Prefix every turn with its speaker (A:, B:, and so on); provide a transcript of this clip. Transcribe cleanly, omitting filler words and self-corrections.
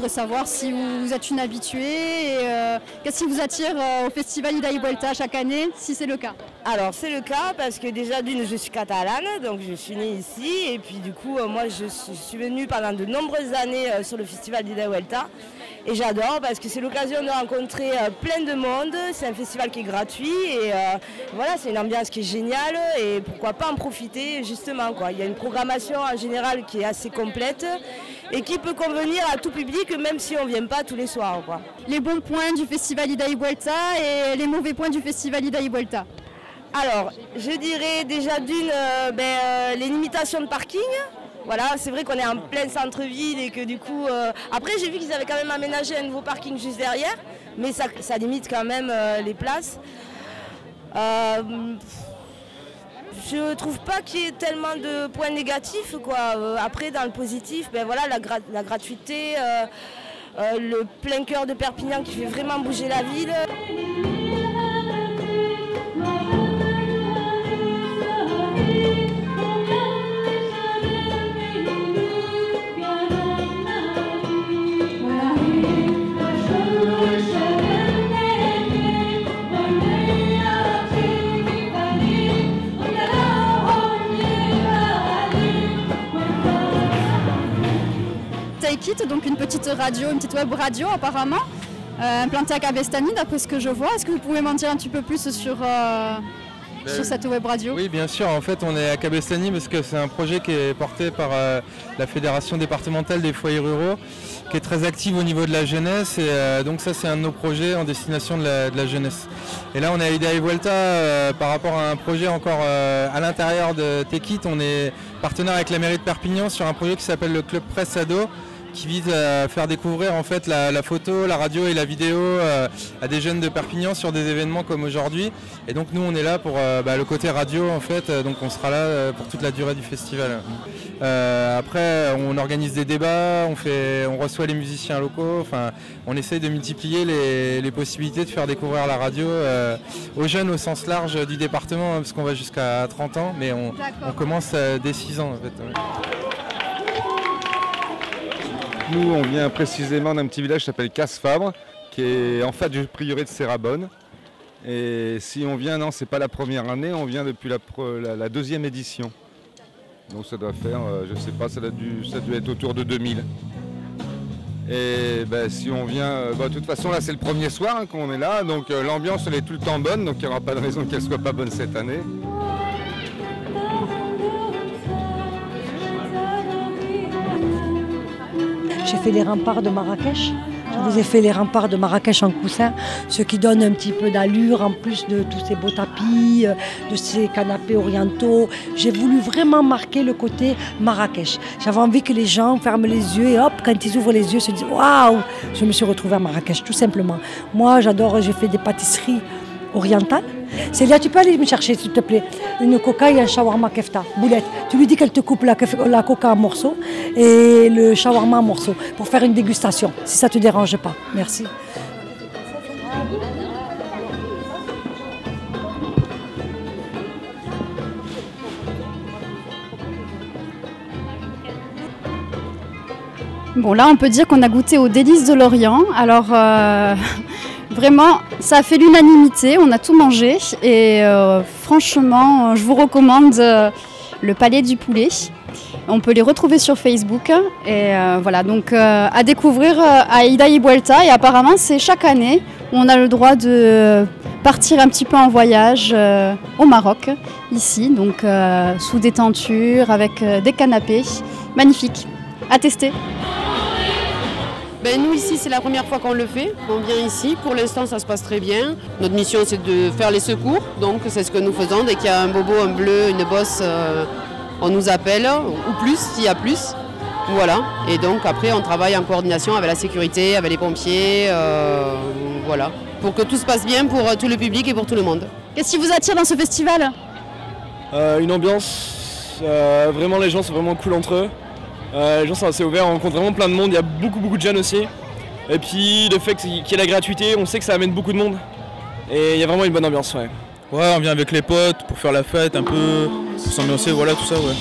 A: voudrais savoir si vous êtes une habituée et qu'est-ce qui vous attire au festival Ida y Vuelta chaque année, si c'est le cas?
B: Alors c'est le cas parce que déjà d'une je suis catalane, donc je suis née ici et puis du coup moi je suis venue pendant de nombreuses années sur le festival d'Ida y Vuelta et j'adore parce que c'est l'occasion de rencontrer plein de monde, c'est un festival qui est gratuit et voilà, c'est une ambiance qui est géniale et pourquoi pas en profiter justement quoi. Il y a une programmation en général qui est assez complète et qui peut convenir à tout public même si on ne vient pas tous les soirs quoi.
A: Les bons points du festival Ida y Vuelta et les mauvais points du festival Ida y Vuelta.
B: Alors, je dirais déjà d'une, les limitations de parking. Voilà, c'est vrai qu'on est en plein centre-ville et que du coup... Après, j'ai vu qu'ils avaient quand même aménagé un nouveau parking juste derrière, mais ça limite quand même les places. Je ne trouve pas qu'il y ait tellement de points négatifs, quoi. Après, dans le positif, voilà, la gratuité, le plein cœur de Perpignan qui fait vraiment bouger la ville.
A: Take It, donc une petite radio, une petite web radio apparemment, implantée à Cabestany d'après ce que je vois. Est-ce que vous pouvez m'en dire un petit peu plus sur cette web radio?
C: Oui, bien sûr. En fait, on est à Cabestany parce que c'est un projet qui est porté par la Fédération départementale des foyers ruraux, qui est très active au niveau de la jeunesse. Et donc ça, c'est un de nos projets en destination de la jeunesse. Et là, on est à Ida y Vuelta par rapport à un projet encore à l'intérieur de Take It. On est partenaire avec la mairie de Perpignan sur un projet qui s'appelle le Club Presse Ado, qui vise à faire découvrir en fait la photo, la radio et la vidéo à des jeunes de Perpignan sur des événements comme aujourd'hui. Et donc nous on est là pour le côté radio en fait, donc on sera là pour toute la durée du festival. Après on organise des débats, on reçoit les musiciens locaux, enfin on essaye de multiplier les possibilités de faire découvrir la radio aux jeunes au sens large du département, parce qu'on va jusqu'à 30 ans, mais on commence dès 6 ans en fait.
D: Nous, on vient précisément d'un petit village qui s'appelle Casse-Fabre, qui est en fait du prieuré de Serrabonne. Et si on vient, non, c'est pas la première année, on vient depuis la deuxième édition. Donc ça doit faire, je sais pas, ça doit être autour de 2000. Et si on vient, de toute façon là c'est le premier soir qu'on est là, donc l'ambiance elle est tout le temps bonne, donc il n'y aura pas de raison qu'elle soit pas bonne cette année.
E: J'ai fait les remparts de Marrakech. Je vous ai fait les remparts de Marrakech en coussin, ce qui donne un petit peu d'allure en plus de tous ces beaux tapis, de ces canapés orientaux. J'ai voulu vraiment marquer le côté Marrakech. J'avais envie que les gens ferment les yeux et hop, quand ils ouvrent les yeux, se disent waouh, je me suis retrouvée à Marrakech, tout simplement. Moi, j'adore, j'ai fait des pâtisseries orientales. Célia, tu peux aller me chercher, s'il te plaît, une coca et un shawarma kefta, boulette. Tu lui dis qu'elle te coupe la coca en morceaux et le shawarma en morceaux pour faire une dégustation, si ça ne te dérange pas. Merci.
A: Bon, là, on peut dire qu'on a goûté aux délices de l'Orient. Alors, vraiment, ça a fait l'unanimité, on a tout mangé. Et franchement, je vous recommande le Palais du Poulet. On peut les retrouver sur Facebook. Et voilà, donc à découvrir à Ida y Vuelta. Et apparemment, c'est chaque année où on a le droit de partir un petit peu en voyage au Maroc, ici. Donc, sous des tentures, avec des canapés. Magnifique, à tester.
F: Nous ici c'est la première fois qu'on le fait, on vient ici, pour l'instant ça se passe très bien. Notre mission c'est de faire les secours, donc c'est ce que nous faisons. Dès qu'il y a un bobo, un bleu, une bosse, on nous appelle, ou plus s'il y a plus. Voilà, et donc après on travaille en coordination avec la sécurité, avec les pompiers, voilà. Pour que tout se passe bien pour tout le public et pour tout le monde.
A: Qu'est-ce qui vous attire dans ce festival?
G: Une ambiance, vraiment les gens sont vraiment cool entre eux. Les gens sont assez ouverts, on rencontre vraiment plein de monde, il y a beaucoup de jeunes aussi. Et puis le fait qu'il y ait la gratuité, on sait que ça amène beaucoup de monde. Et il y a vraiment une bonne ambiance, ouais.
C: Ouais, on vient avec les potes pour faire la fête un peu, pour s'ambiancer, voilà tout ça, ouais.